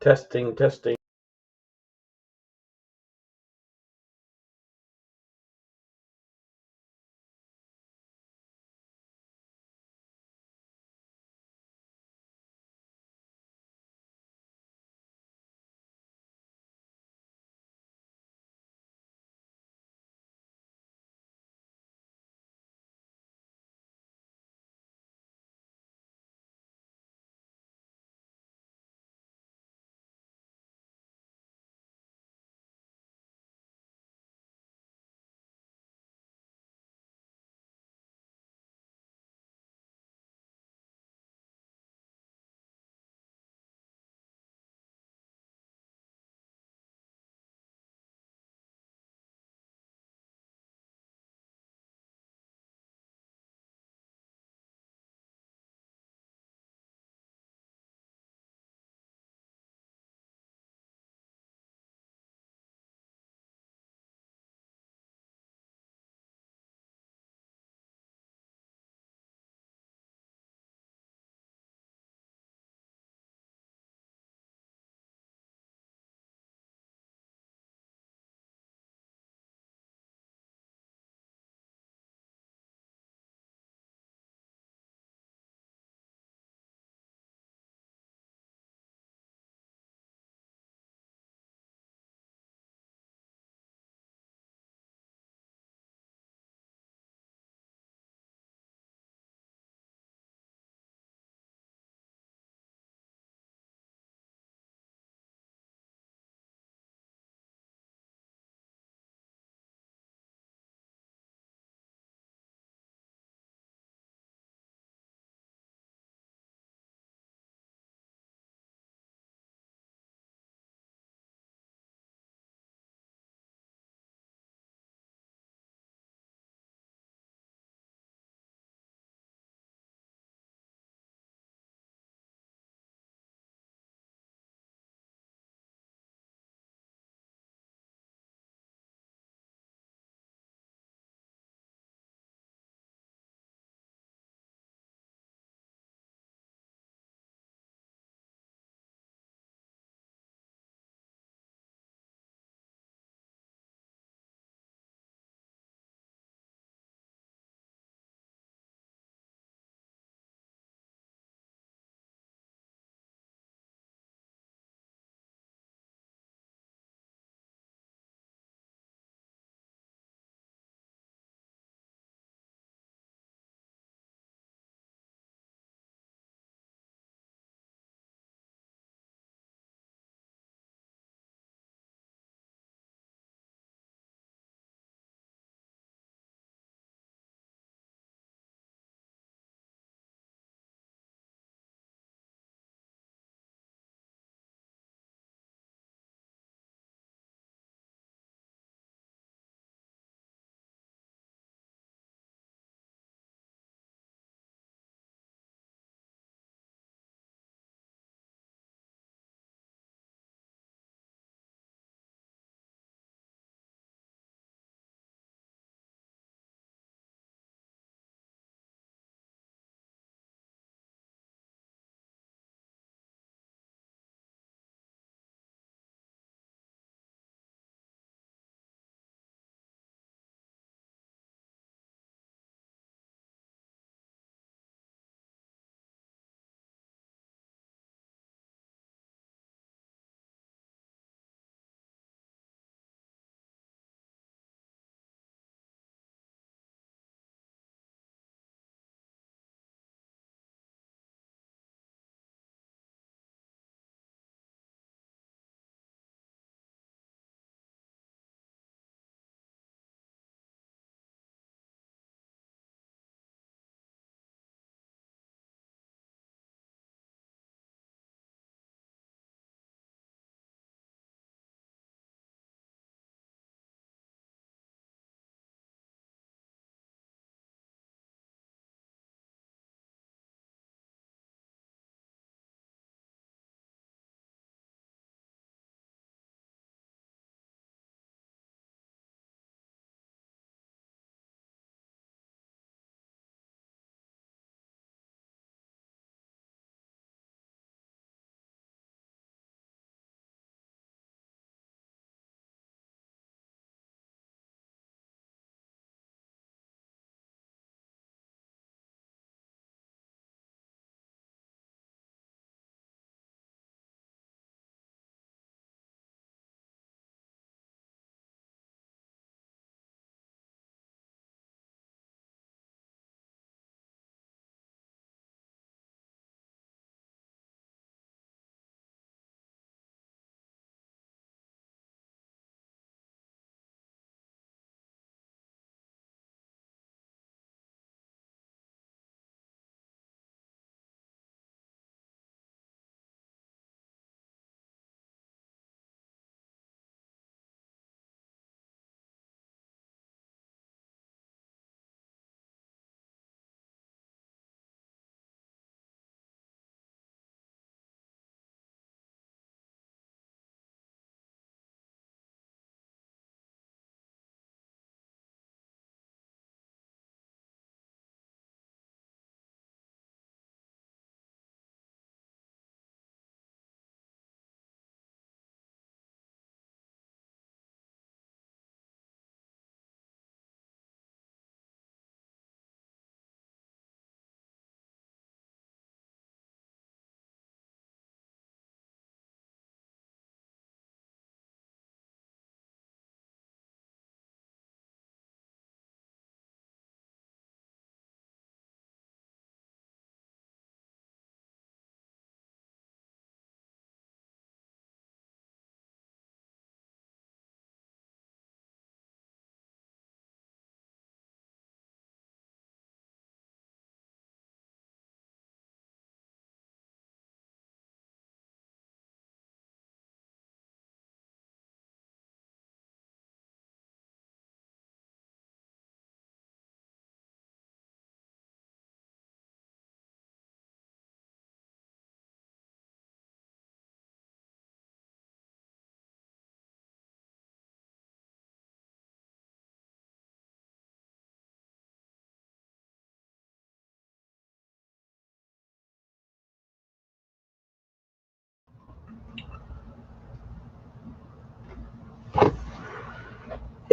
Testing, testing.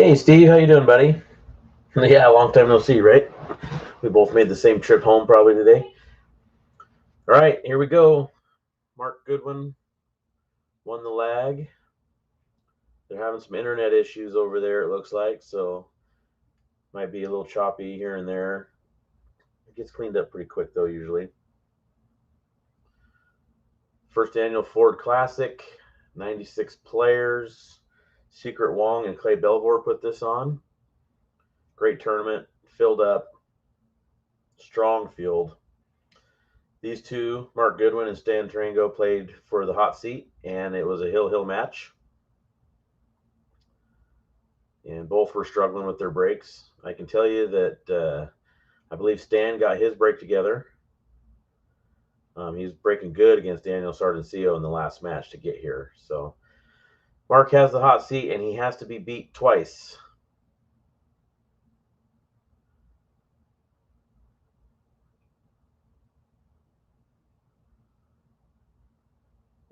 Hey Steve, how you doing, buddy? Yeah, long time no see, right? We both made the same trip home probably today. All right, here we go. Mark Goodwin won the lag. They're having some internet issues over there, it looks like, so might be a little choppy here and there. It gets cleaned up pretty quick though, usually. First annual Ford Classic, 96 players. Secret Wong and Clay Belvoir put this on. Great tournament, filled up, strong field. These two, Mark Goodwin and Stan TOURANGEAU, played for the hot seat, and it was a hill match. And both were struggling with their breaks. I can tell you that I believe Stan got his break together. He's breaking good against Daniel Sardencio in the last match to get here. So Mark has the hot seat, and he has to be beat twice.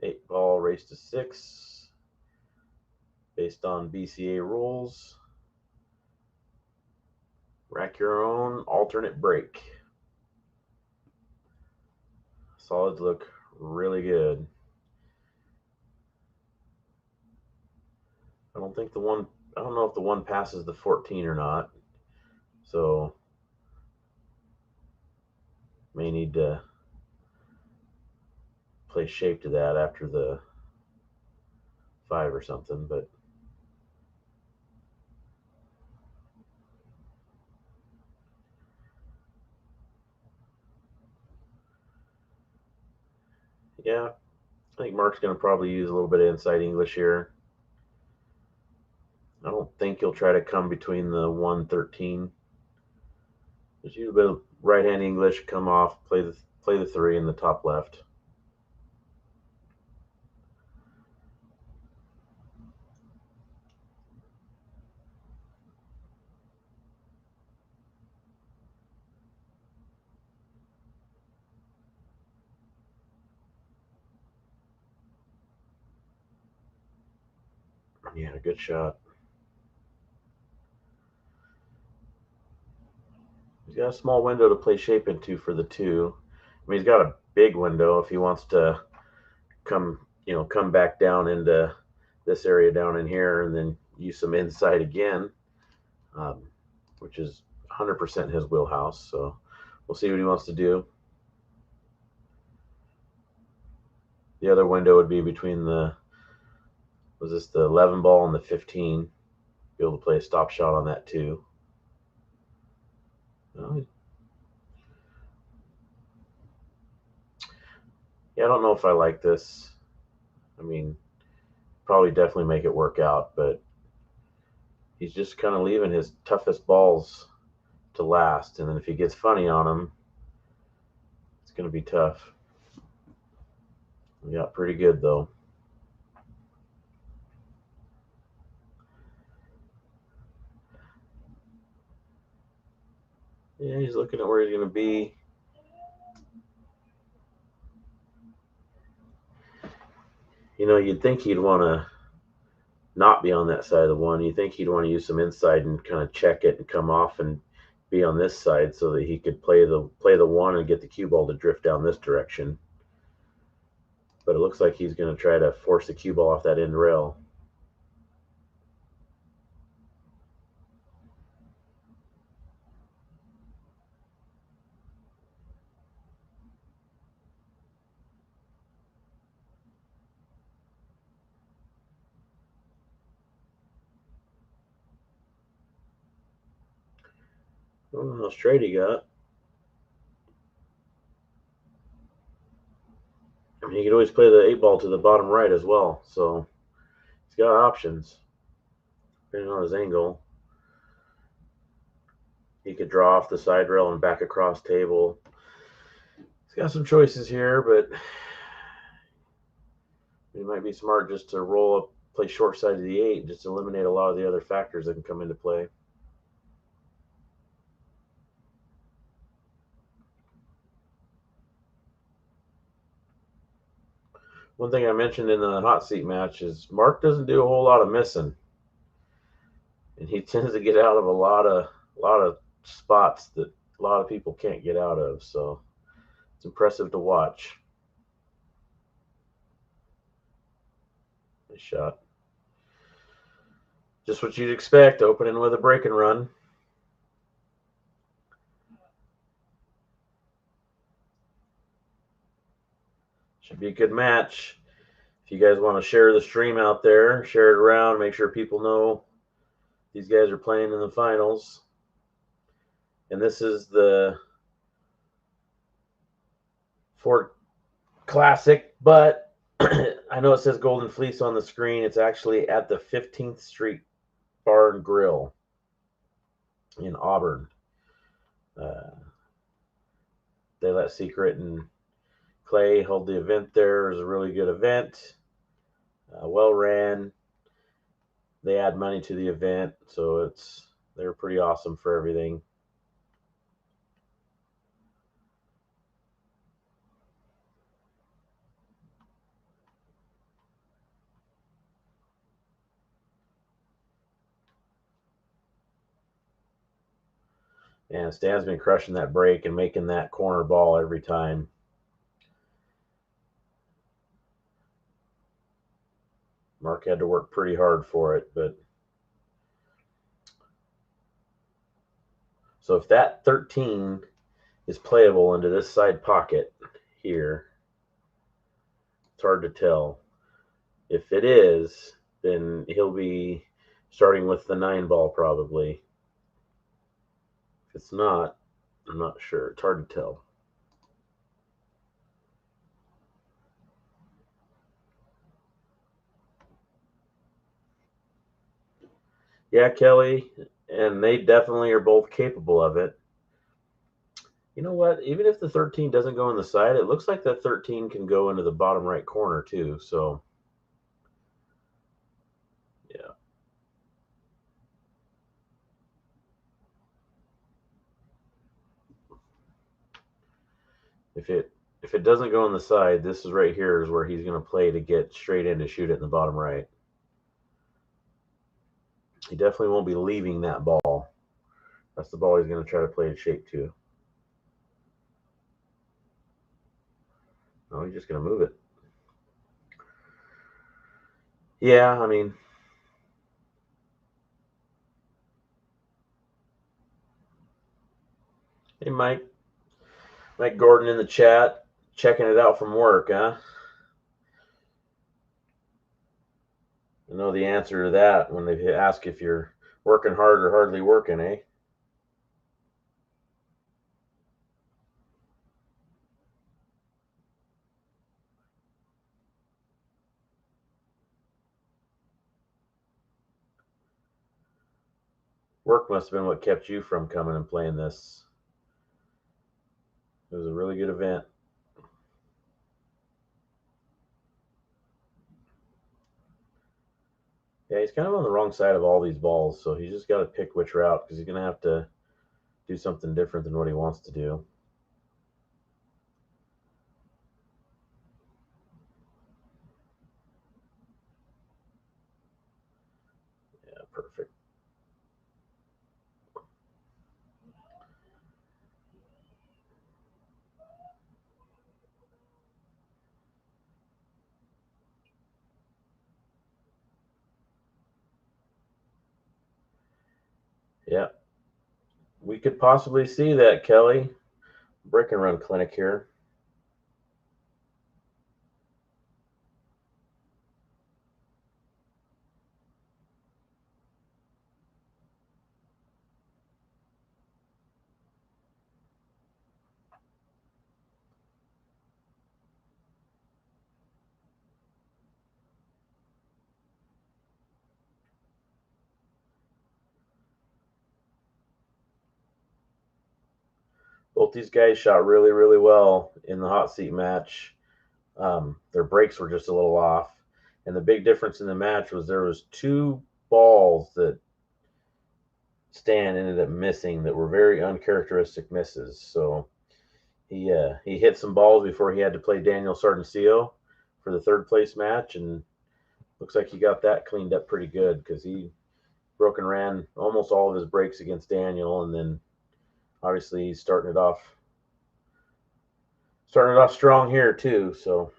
Eight ball race to 6 based on BCA rules. Rack your own alternate break. Solids look really good. I don't know if the one passes the 14 or not. So may need to play shape to that after the 5 or something, but yeah, I think Mark's going to probably use a little bit of inside English here. I don't think he'll try to come between the 1-13. Just use a bit of right-hand English, come off, play the 3 in the top left. Yeah, good shot. He's got a small window to play shape into for the 2. I mean, he's got a big window if he wants to come back down into this area down in here and then use some inside again, which is 100% his wheelhouse. So we'll see what he wants to do. The other window would be between the 11 ball and the 15. Be able to play a stop shot on that too. Yeah, I don't know if I like this. I mean, probably definitely make it work out, but he's just kind of leaving his toughest balls to last, and then if he gets funny on them, it's going to be tough. Yeah, pretty good though. Yeah, he's looking at where he's going to be. You'd think he'd want to not be on that side of the 1. You'd think he'd want to use some inside and kind of check it and come off and be on this side so that he could play the 1 and get the cue ball to drift down this direction. But it looks like he's going to try to force the cue ball off that end rail. I don't know how straight he got. I mean, he could always play the 8 ball to the bottom right as well. So he's got options depending on his angle. He could draw off the side rail and back across table. He's got some choices here, but it might be smart just to roll up, play short side of the 8, just to eliminate a lot of the other factors that can come into play. One thing I mentioned in the hot seat match is Mark doesn't do a whole lot of missing. and he tends to get out of a lot of spots that a lot of people can't get out of. So it's impressive to watch. Nice shot. Just what you'd expect, opening with a break and run. Should be a good match. If you guys want to share the stream out there, share it around, make sure people know these guys are playing in the finals. And this is the Ford Classic, but I know it says Golden Fleece on the screen. It's actually at the 15th Street Bar and Grill in Auburn. They let Secret and Clay hold the event there. It was a really good event. Well ran. They add money to the event, so they're pretty awesome for everything. And Stan's been crushing that break and making that corner ball every time. Mark had to work pretty hard for it, but so if that 13 is playable into this side pocket here, it's hard to tell. If it is, then he'll be starting with the 9 ball probably. If it's not, I'm not sure. It's hard to tell. Yeah, Kelly, and they definitely are both capable of it. You know what? Even if the 13 doesn't go in the side, it looks like that 13 can go into the bottom right corner too. So, yeah. If it doesn't go on the side, this is right here is where he's going to play to get straight in to shoot it in the bottom right. He definitely won't be leaving that ball. That's the ball he's going to try to play in shape to. No, he's just going to move it. Yeah, I mean, hey, Mike Gordon in the chat, checking it out from work, huh? I know the answer to that when they ask if you're working hard or hardly working, eh? Work must have been what kept you from coming and playing this. It was a really good event. Yeah, he's kind of on the wrong side of all these balls, so he's just got to pick which route because he's going to have to do something different than what he wants to do. Yeah, perfect. Yeah. We could possibly see that, Kelly. Break and run clinic here. Both these guys shot really, really well in the hot seat match. Their breaks were just a little off. And the big difference in the match was there was 2 balls that Stan ended up missing that were very uncharacteristic misses. So he hit some balls before he had to play Daniel Sardencio for the 3rd place match, and looks like he got that cleaned up pretty good because he Broken ran almost all of his breaks against Daniel, and then obviously he's starting it off strong here too. So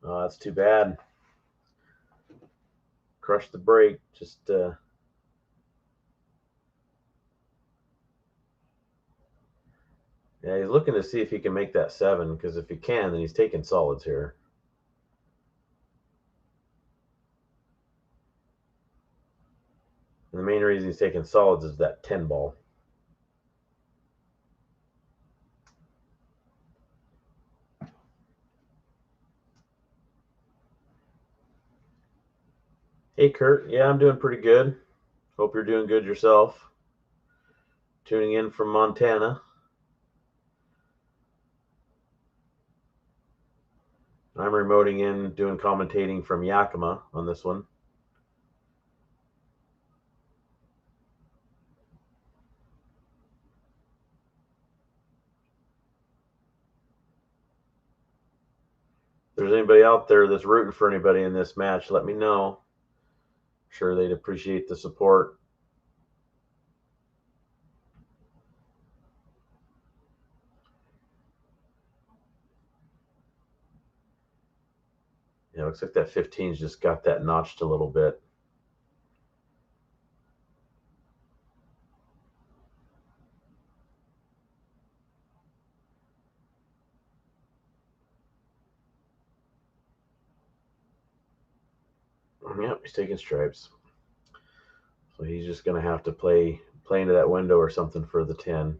that's too bad. Crushed the break. Just yeah, he's looking to see if he can make that 7, because if he can, then he's taking solids here. And the main reason he's taking solids is that 10 ball. Hey, Kurt. Yeah, I'm doing pretty good. Hope you're doing good yourself. Tuning in from Montana. I'm remoting in, doing commentating from Yakima on this one. If there's anybody out there that's rooting for anybody in this match, let me know. I'm sure they'd appreciate the support. Yeah, looks like that 15's just got that notched a little bit. Yep, he's taking stripes. So he's just going to have to play into that window or something for the 10.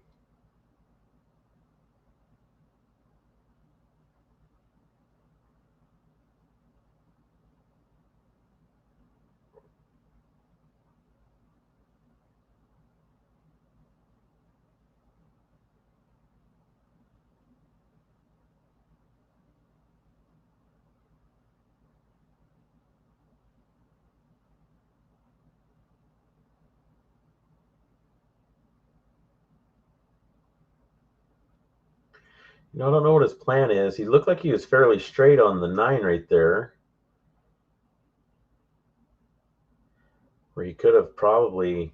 I don't know what his plan is. He looked like he was fairly straight on the 9 right there, where he could have probably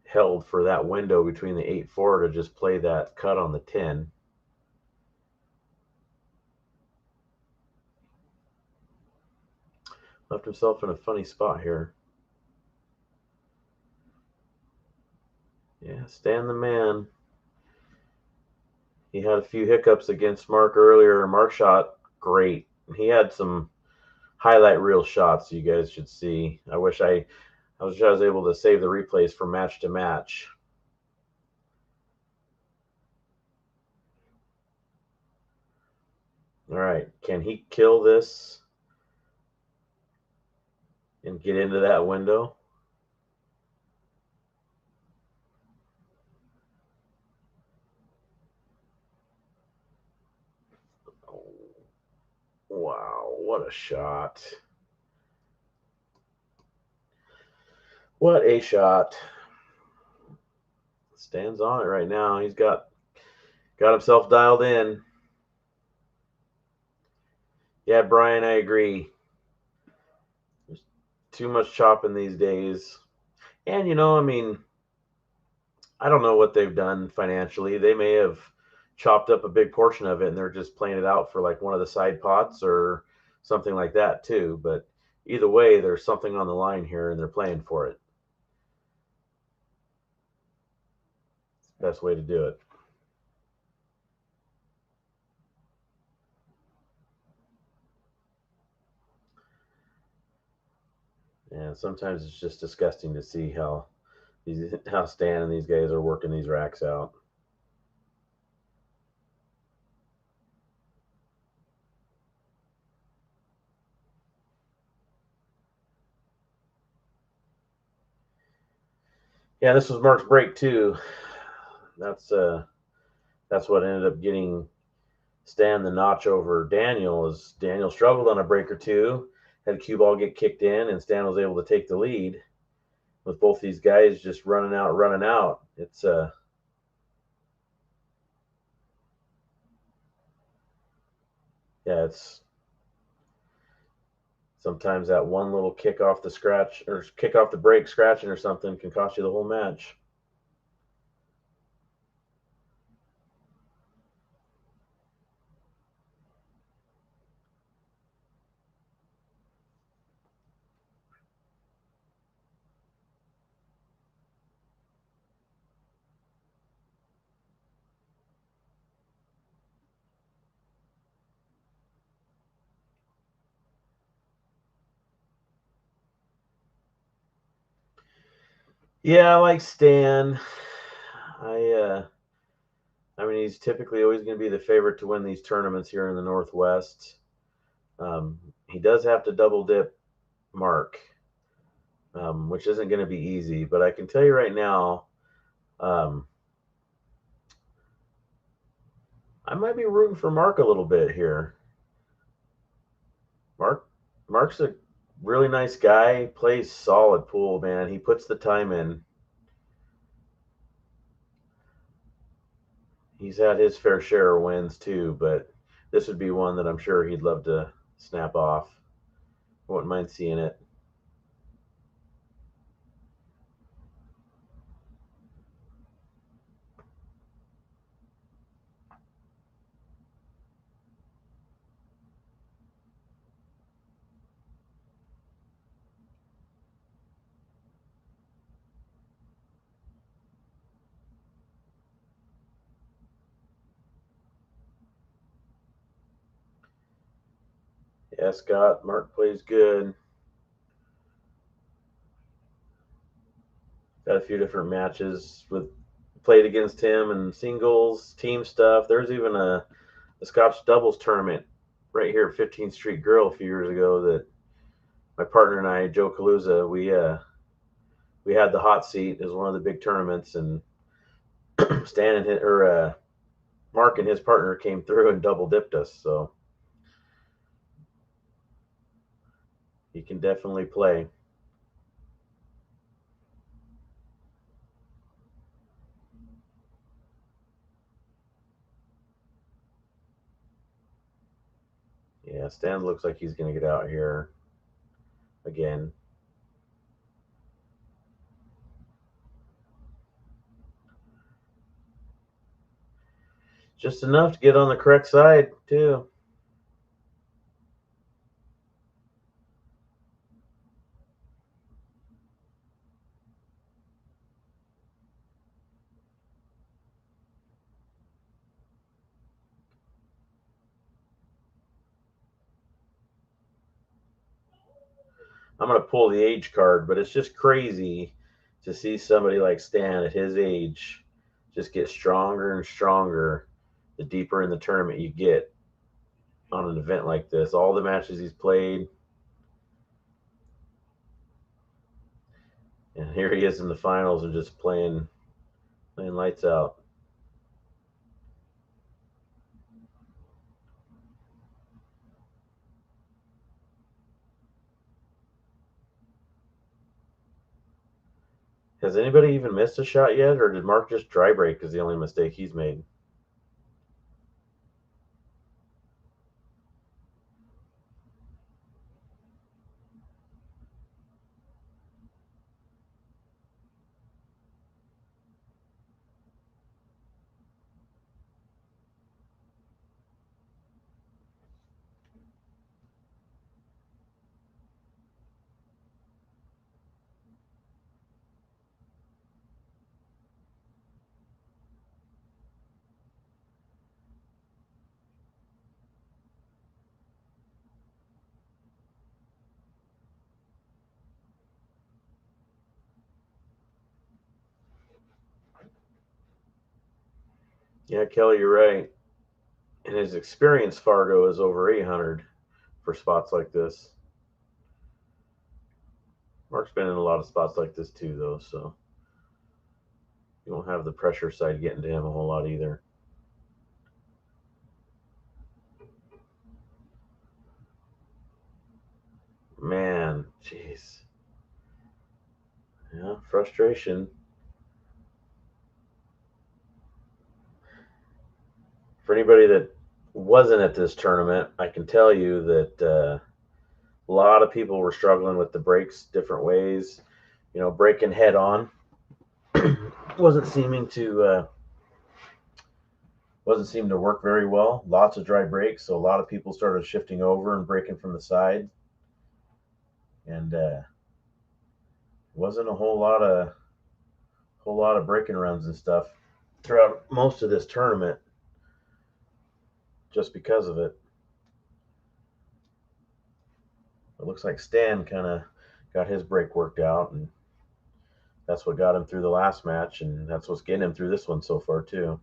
held for that window between the 8-4 to just play that cut on the 10. Left himself in a funny spot here. Yeah, Stan the man. He had a few hiccups against Mark earlier. Mark shot great. He had some highlight reel shots you guys should see. I wish I was able to save the replays from match to match. All right, can he kill this and get into that window? Oh, wow, what a shot. What a shot. Stan's on it right now. He's got himself dialed in. Yeah, Brian, I agree. There's too much chopping these days. And, I mean, I don't know what they've done financially. They may have chopped up a big portion of it and they're just playing it out for like one of the side pots or something like that too. But either way, there's something on the line here and they're playing for it. It's the best way to do it. And sometimes it's just disgusting to see how Stan and these guys are working these racks out. Yeah, this was Mark's break too. That's what ended up getting Stan the notch over Daniel. Is Daniel struggled on a break or two, had a cue ball get kicked in, and Stan was able to take the lead. With both these guys just running out. It's yeah, it's sometimes that one little kick off the scratch or kick off the break scratching or something can cost you the whole match. Yeah, I like Stan. I I mean, he's typically always going to be the favorite to win these tournaments here in the Northwest. He does have to double dip Mark, which isn't going to be easy. But I can tell you right now, um, I might be rooting for Mark a little bit here. Mark's a really nice guy. Plays solid pool, man. He puts the time in. He's had his fair share of wins too, but this would be one that I'm sure he'd love to snap off. I wouldn't mind seeing it. Yeah, Scott, Mark plays good. Got a few different matches with played against him and singles, team stuff. There's even a Scotch doubles tournament right here at 15th Street Grill a few years ago that my partner and I, Joe Kaluza, we had the hot seat as one of the big tournaments, and Stan and Mark and his partner came through and double dipped us. So he can definitely play. Yeah, Stan looks like he's going to get out here again. Just enough to get on the correct side, too. I'm going to pull the age card, but it's just crazy to see somebody like Stan at his age just get stronger and stronger the deeper in the tournament you get on an event like this. All the matches he's played, and here he is in the finals and just playing lights out. Has anybody even missed a shot yet, or did Mark just dry break is the only mistake he's made? Yeah, Kelly, you're right. And his experience Fargo is over 800 for spots like this. Mark's been in a lot of spots like this too, though. So You won't have the pressure side getting to him a whole lot either. Man, jeez. Yeah, frustration. For anybody that wasn't at this tournament, I can tell you that a lot of people were struggling with the breaks different ways. You know, breaking head on wasn't seeming to work very well. Lots of dry breaks, so a lot of people started shifting over and breaking from the side, and wasn't a whole lot of breaking runs and stuff throughout most of this tournament, just because of it. It looks like Stan kind of got his break worked out, and that's what got him through the last match, and that's what's getting him through this one so far too.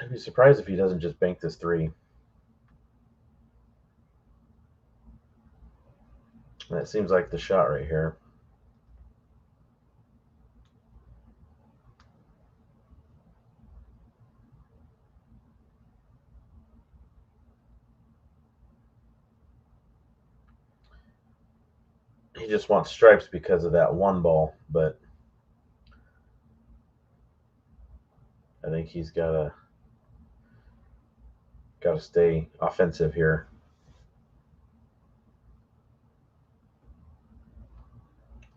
I'd be surprised if he doesn't just bank this 3. That seems like the shot right here. He just wants stripes because of that one ball, but I think he's gotta stay offensive here.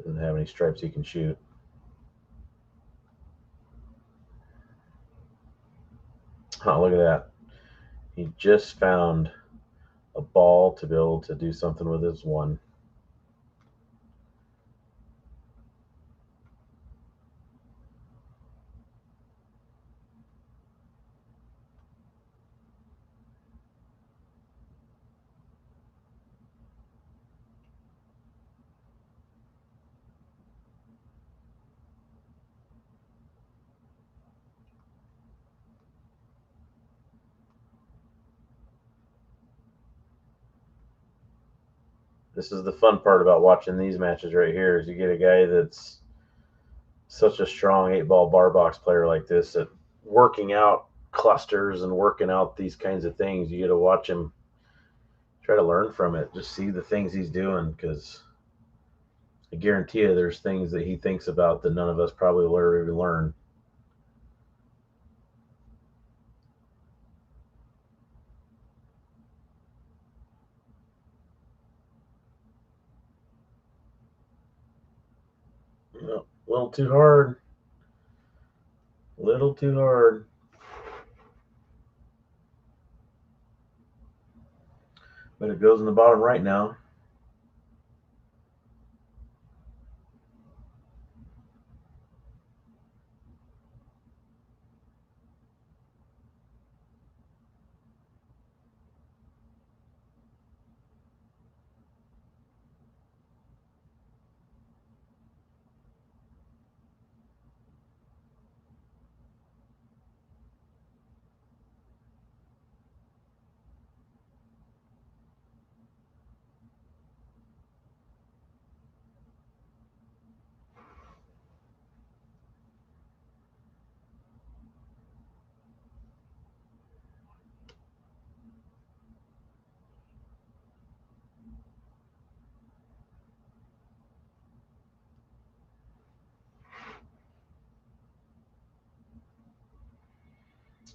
Doesn't have any stripes he can shoot. Oh, look at that. He just found a ball to be able to do something with his 1. This is the fun part about watching these matches right here is you get a guy that's such a strong 8-ball bar box player like this at working out clusters and working out these kinds of things. You get to watch him try to learn from it, just see the things he's doing, because I guarantee you there's things that he thinks about that none of us probably will ever even learn. A little too hard. A little too hard. But it goes in the bottom right now.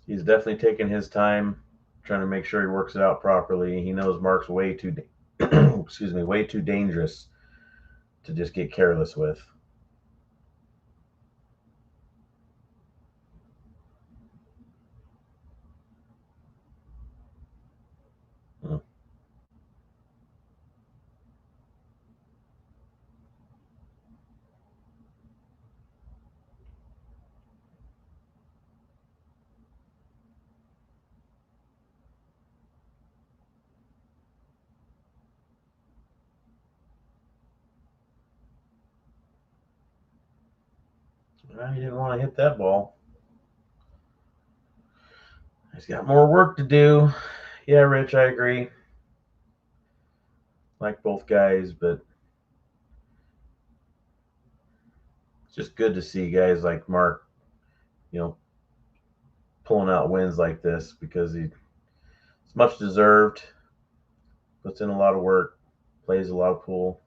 He's definitely taking his time, trying to make sure he works it out properly. He knows Mark's way too, excuse me, way too dangerous to just get careless with. Hmm. Well, he didn't want to hit that ball. He's got more work to do. Yeah, Rich, I agree. Like both guys, but Just good to see guys like Mark, pulling out wins like this, because it's much deserved. Puts in a lot of work, plays a lot of pool.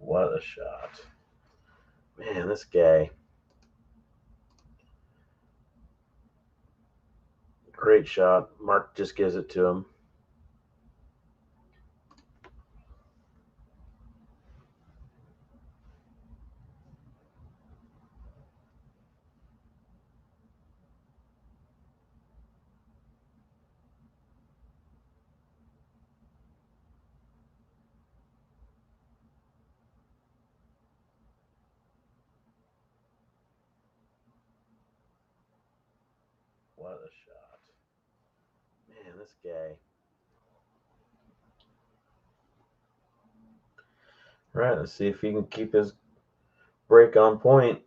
What a shot. Man, this guy. Great shot. Mark just gives it to him. What a shot. Man, this guy. All right, let's see if he can keep his break on point.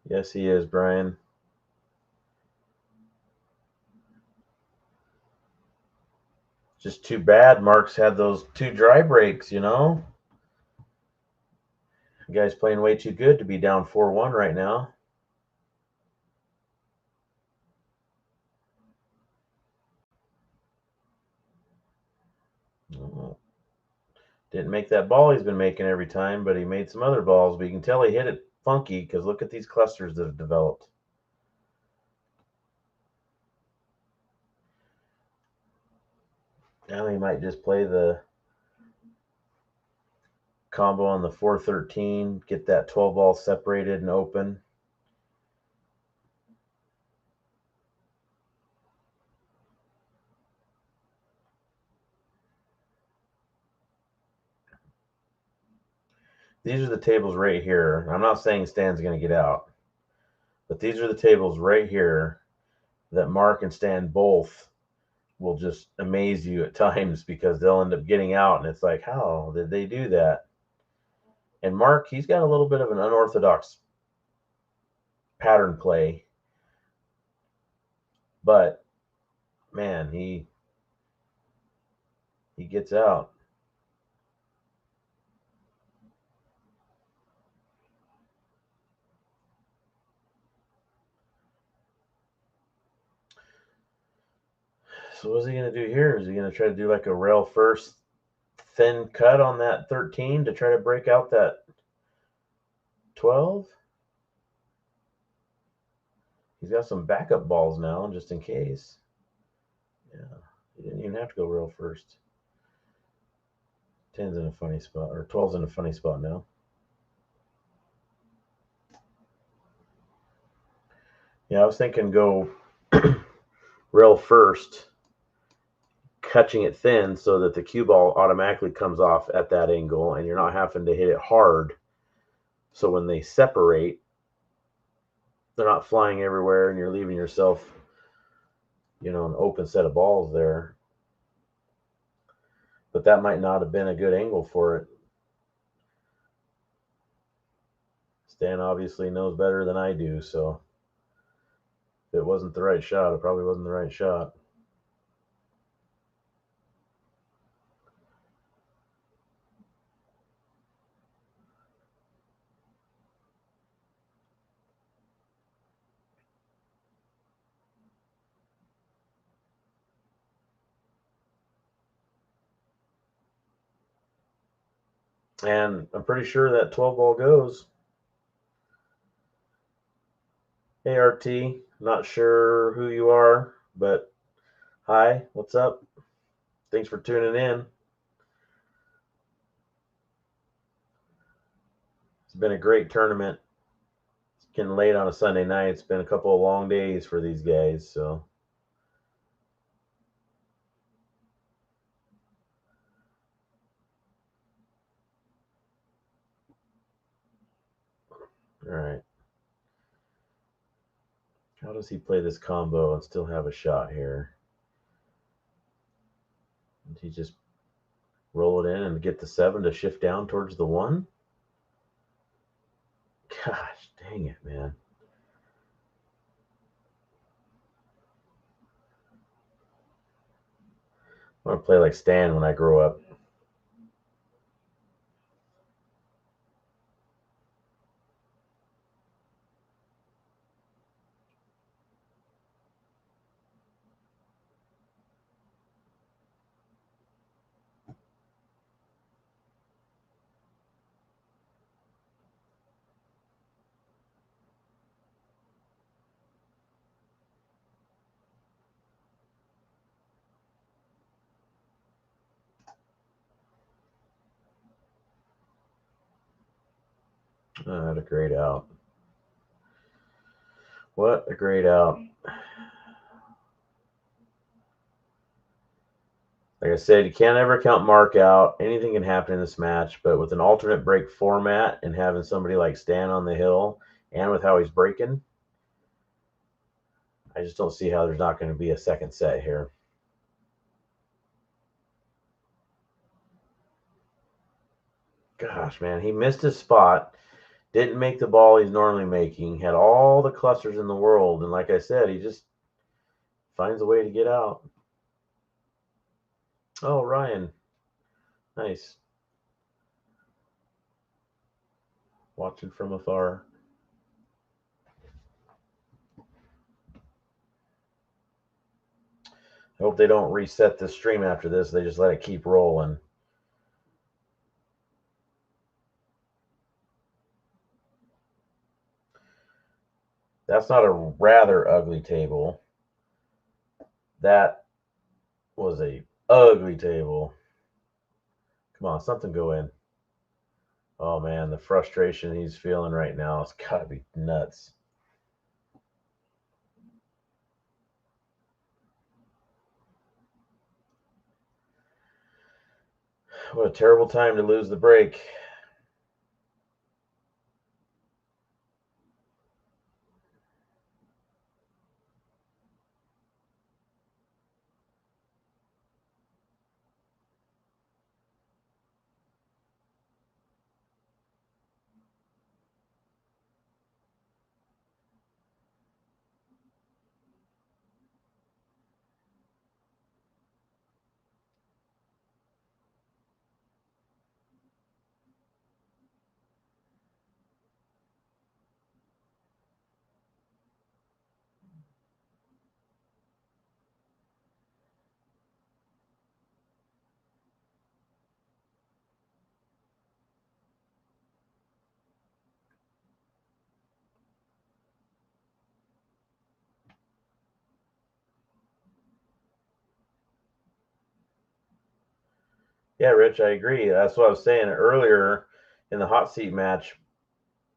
Yes, he is, Brian. Just too bad Mark's had those 2 dry breaks, The guy's playing way too good to be down 4-1 right now. Didn't make that ball he's been making every time, but he made some other balls. But you can tell he hit it funky, because look at these clusters that have developed. Now he might just play the combo on the 413, get that 12 ball separated and open. These are the tables right here. I'm not saying Stan's going to get out, but these are the tables right here that Mark and Stan both will just amaze you at times, because they'll end up getting out, and it's like, how did they do that? And Mark, he's got a little bit of an unorthodox pattern play, but man, he gets out. So what's he going to do here? Is he going to try to do like a rail first thin cut on that 13 to try to break out that 12? He's got some backup balls now, just in case. Yeah, he didn't even have to go rail first. 10's in a funny spot, or 12's in a funny spot now. Yeah, I was thinking go rail first, catching it thin so that the cue ball automatically comes off at that angle, and you're not having to hit it hard. So when they separate, they're not flying everywhere, and you're leaving yourself, an open set of balls there. But that might not have been a good angle for it. Stan obviously knows better than I do, so if it wasn't the right shot, it probably wasn't the right shot. And I'm pretty sure that 12 ball goes. Hey, RT, not sure who you are, but hi, what's up? Thanks for tuning in. It's been a great tournament. It's getting late on a Sunday night. It's been a couple of long days for these guys, so. All right. How does he play this combo and still have a shot here? Did he just roll it in and get the 7 to shift down towards the 1? Gosh, dang it, man. I want to play like Stan when I grow up. What a great out. What a great out. Like I said, you can't ever count Mark out. Anything can happen in this match, but with an alternate break format and having somebody like Stan on the hill and with how he's breaking, I just don't see how there's not going to be a second set here. Gosh, man, he missed his spot. Didn't make the ball he's normally making. Had all the clusters in the world. And like I said, he just finds a way to get out. Oh, Ryan. Nice. Watching from afar. I hope they don't reset the stream after this. They just let it keep rolling. That's not a rather ugly table. That was a ugly table. Come on, something go in. Oh man, the frustration he's feeling right now, it's gotta be nuts. What a terrible time to lose the break. Yeah, Rich, I agree. That's what I was saying earlier in the hot seat match.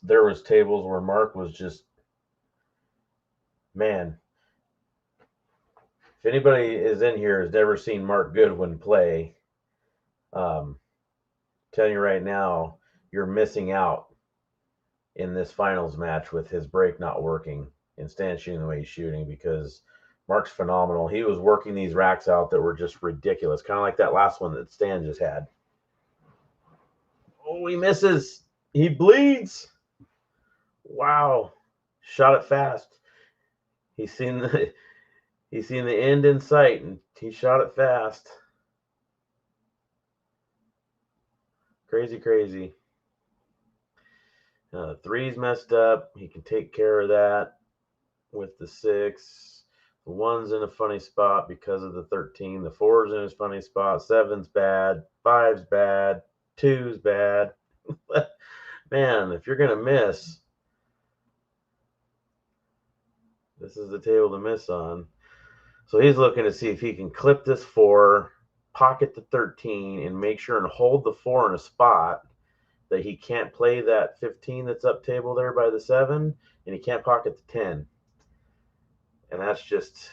There was tables where Mark was just, man. If anybody is in here has never seen Mark Goodwin play, telling you right now, you're missing out in this finals match with his break not working and Stan shooting the way he's shooting, because Mark's phenomenal. He was working these racks out that were just ridiculous, kind of like that last one that Stan just had. Oh, he misses. He bleeds. Wow. Shot it fast. He's seen the end in sight, and he shot it fast. Crazy, crazy. Three's messed up. He can take care of that with the 6. The 1's in a funny spot because of the 13. The 4's in his funny spot. 7's bad. 5's bad. 2's bad. Man, if you're going to miss, this is the table to miss on. So he's looking to see if he can clip this 4, pocket the 13, and make sure and hold the 4 in a spot that he can't play that 15 that's up table there by the 7, and he can't pocket the 10. And that's just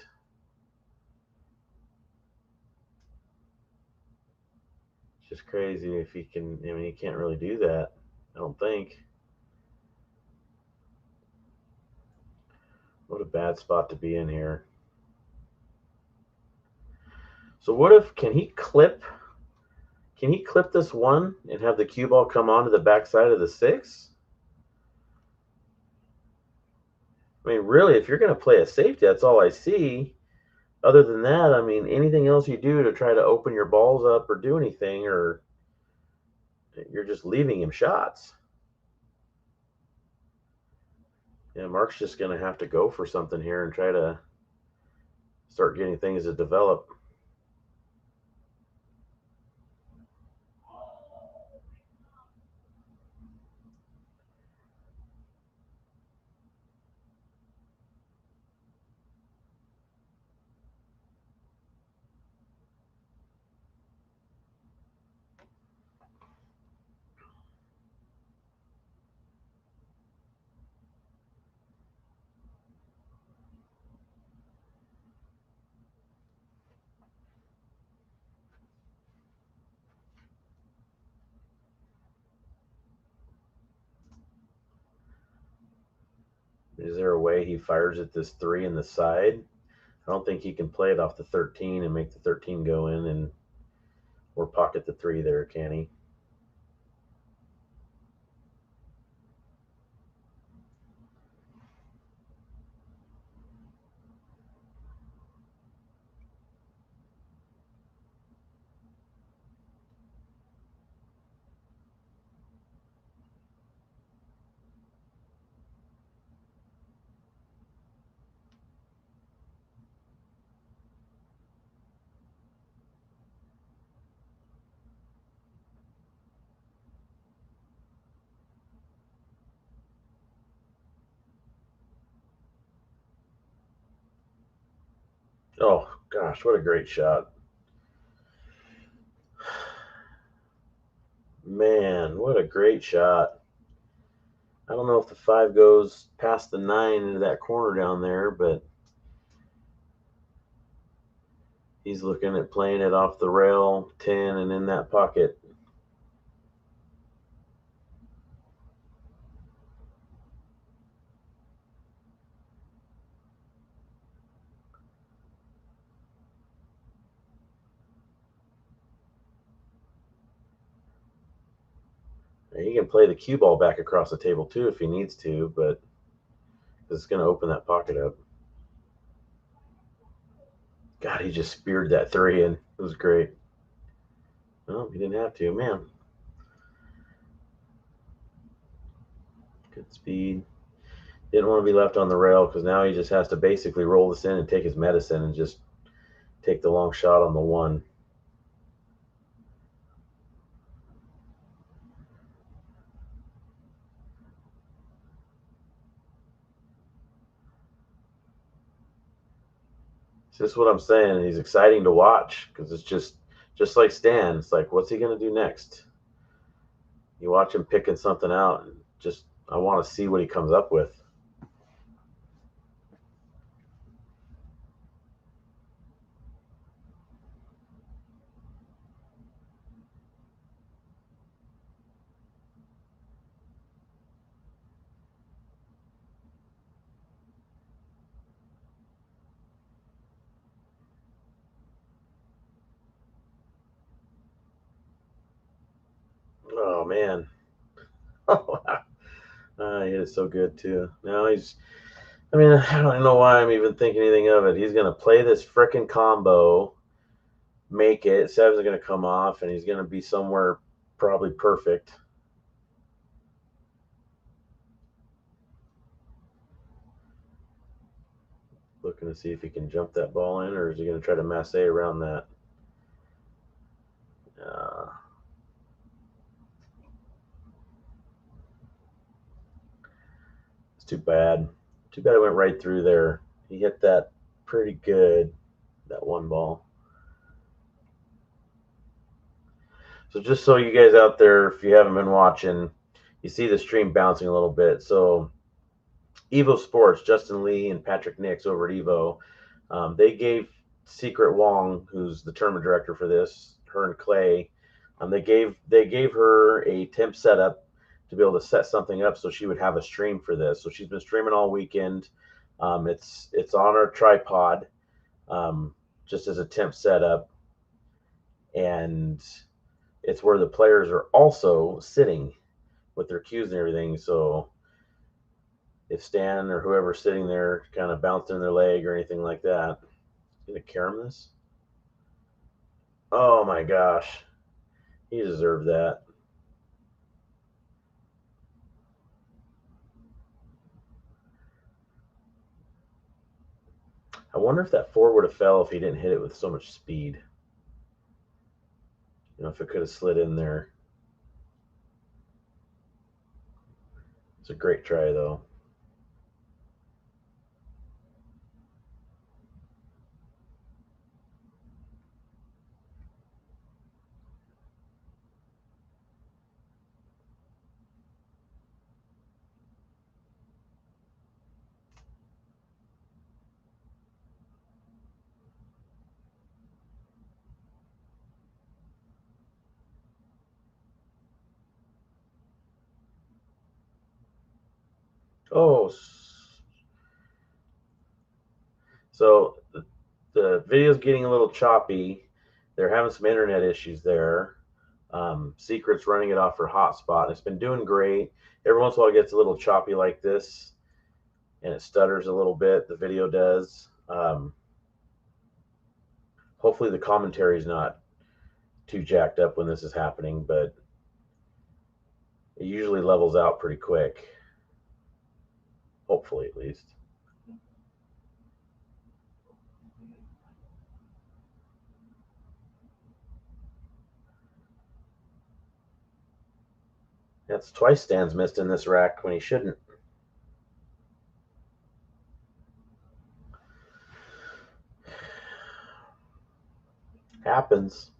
crazy if he can. I mean, he can't really do that, I don't think. What a bad spot to be in here. So what if, can he clip this one and have the cue ball come onto the backside of the 6? I mean, really, if you're going to play a safety, that's all I see. Other than that, I mean, anything else you do to try to open your balls up or do anything, or you're just leaving him shots. Yeah, Mark's just going to have to go for something here and try to start getting things to develop. Is there a way he fires at this 3 in the side? I don't think he can play it off the 13 and make the 13 go in and or pocket the 3 there, can he? Oh, gosh, what a great shot. Man, what a great shot. I don't know if the 5 goes past the 9 into that corner down there, but he's looking at playing it off the rail, 10, and in that pocket. He can play the cue ball back across the table too if he needs to, but it's going to open that pocket up. God, he just speared that 3 in. It was great. Well, he didn't have to, man. Good speed. Didn't want to be left on the rail because now he just has to basically roll this in and take his medicine and just take the long shot on the 1. It's just what I'm saying. He's exciting to watch because it's just like Stan. It's like, what's he going to do next? You watch him picking something out, and just I want to see what he comes up with. Oh man, oh, he is so good too. Now he's. I mean, I don't know why I'm even thinking anything of it. He's going to play this frickin' combo, make it. 7's going to come off, and he's going to be somewhere probably perfect. Looking to see if he can jump that ball in, or is he going to try to masse around that? It's too bad. Too bad it went right through there. He hit that pretty good, that 1 ball. So just so you guys out there, if you haven't been watching, you see the stream bouncing a little bit. So EvoSports, Justin Lee and Patrick Nix over at Evo, they gave Secret Wong, who's the tournament director for this, her and Clay, they gave her a temp setup to be able to set something up so she would have a stream for this. So she's been streaming all weekend. It's on our tripod, just as a temp setup, and it's where the players are also sitting with their cues and everything. So if Stan or whoever's sitting there kind of bouncing their leg or anything like that, gonna carom this. Oh my gosh, he deserved that. I wonder if that four would have fell if he didn't hit it with so much speed. You know, if it could have slid in there. It's a great try though. Oh, so the video's getting a little choppy. They're having some internet issues there. Secret's running it off her hotspot. It's been doing great. Every once in a while, it gets a little choppy like this, and it stutters a little bit. The video does. Hopefully, the commentary is not too jacked up when this is happening, but it usually levels out pretty quick. Hopefully, at least. That's twice Stan's missed in this rack when he shouldn't. Happens.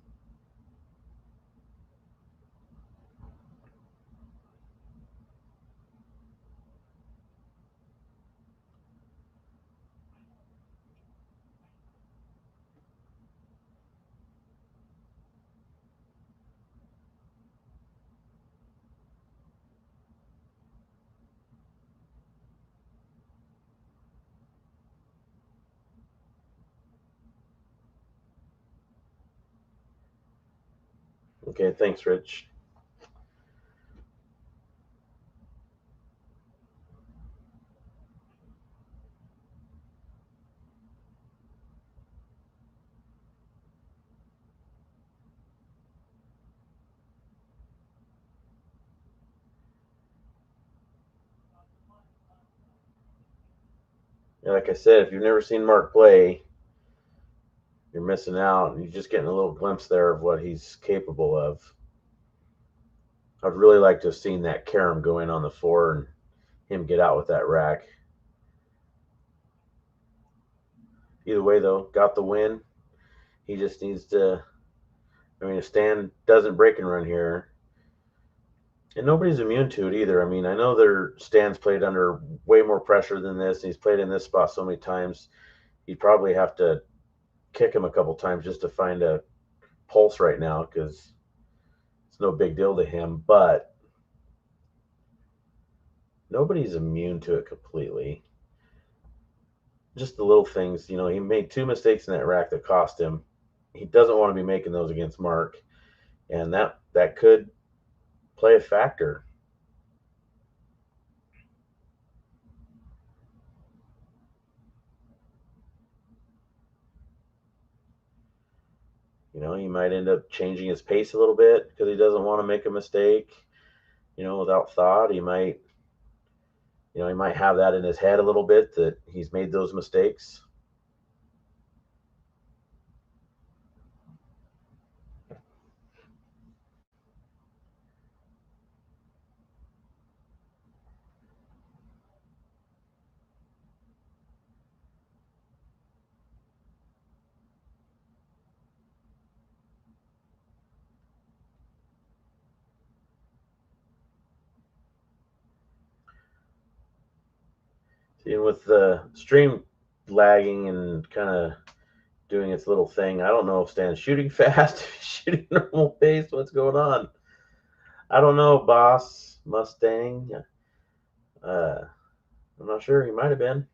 Okay, thanks, Rich. Yeah, like I said, if you've never seen Mark play, you're missing out, and you're just getting a little glimpse there of what he's capable of. I'd really like to have seen that carom go in on the four and him get out with that rack. Either way, though, got the win. He just needs to. I mean, if Stan doesn't break and run here, and nobody's immune to it either. I mean, I know Stan's played under way more pressure than this, and he's played in this spot so many times. He'd probably have to kick him a couple times just to find a pulse right now because it's no big deal to him. But nobody's immune to it completely. Just the little things, you know, he made two mistakes in that rack that cost him. He doesn't want to be making those against Mark, and that could play a factor. You know, he might end up changing his pace a little bit because he doesn't want to make a mistake. You know, without thought, he might have that in his head a little bit that he's made those mistakes. See, with the stream lagging and kind of doing its little thing, I don't know if Stan's shooting fast, shooting normal pace. What's going on? I don't know, boss Mustang. I'm not sure. He might have been.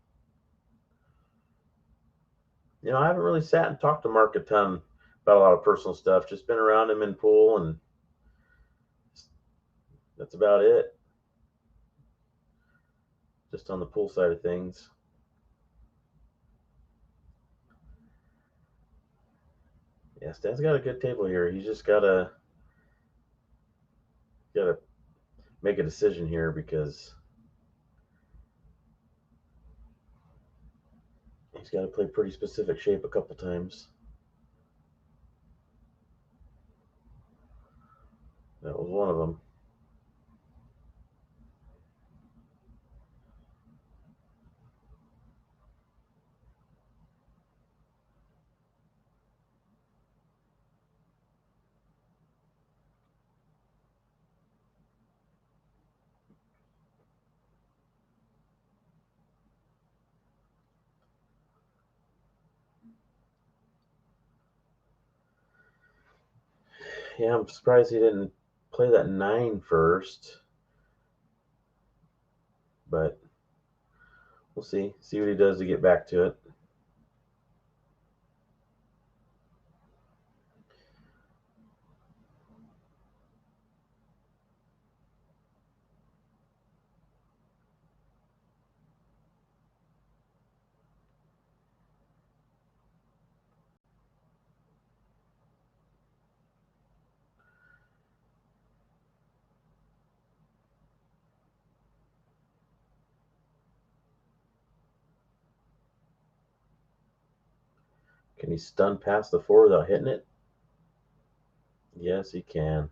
I haven't really sat and talked to Mark a ton about a lot of personal stuff. Just been around him in pool, and that's about it. Just on the pool side of things. Yeah, Stan's got a good table here. He's just gotta make a decision here because he's got to play pretty specific shape a couple times. That was one of them. Yeah, I'm surprised he didn't play that 9 first, but we'll see. See what he does to get back to it. Can he stun past the 4 without hitting it? Yes, he can.